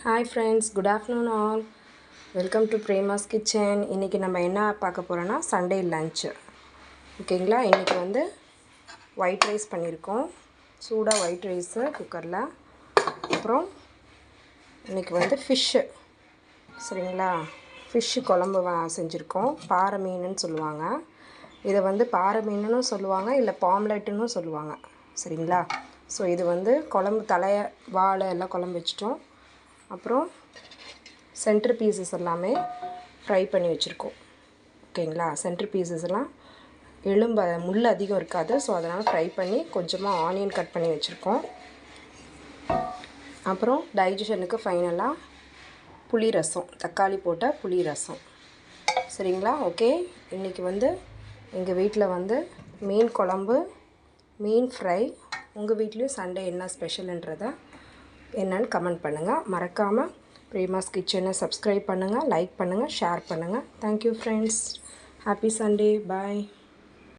Hi friends, good afternoon all. Welcome to Prema's Kitchen. இன்றைக்கி நம்ம என்ன பார்க்க போகிறோன்னா சண்டே லன்ச்சு ஓகேங்களா. இன்றைக்கி வந்து ஒயிட் ரைஸ் பண்ணியிருக்கோம், சூடாக ஒயிட் ரைஸு குக்கரில். அப்புறம் இன்றைக்கி வந்து ஃபிஷ்ஷு சரிங்களா, ஃபிஷ்ஷு குழம்பு செஞ்சுருக்கோம். பாறை மீனுன்னு சொல்லுவாங்க, இதை வந்து பாறை மீனுன்னு சொல்லுவாங்க, இல்லை பாம்லெட்டுன்னு சொல்லுவாங்க சரிங்களா. ஸோ இது வந்து குழம்பு தலையை வாழை எல்லாம் குழம்பு வச்சிட்டோம். அப்புறம் சென்டர் பீசஸ் எல்லாமே ஃப்ரை பண்ணி வச்சுருக்கோம் ஓகேங்களா. சென்டர் பீசஸ் எல்லாம் எலும்பு முள் அதிகம் இருக்காது, ஸோ அதனால் ஃப்ரை பண்ணி கொஞ்சமாக ஆனியன் கட் பண்ணி வச்சுருக்கோம். அப்புறம் டைஜஷனுக்கு ஃபைனலாக புளி ரசம், தக்காளி போட்ட புளி ரசம் சரிங்களா. ஓகே, இன்றைக்கி வந்து எங்கள் வீட்டில் வந்து மீன் குழம்பு, மீன் ஃப்ரை. உங்கள் வீட்லேயும் சண்டே என்ன ஸ்பெஷலுன்றதை என்னன்னு கமெண்ட் பண்ணுங்கள். மறக்காமல் பிரேமாஸ் கிச்சனை சப்ஸ்கிரைப் பண்ணுங்கள், லைக் பண்ணுங்கள், ஷேர் பண்ணுங்கள். Thank you friends. ஹாப்பி சண்டே, பாய்.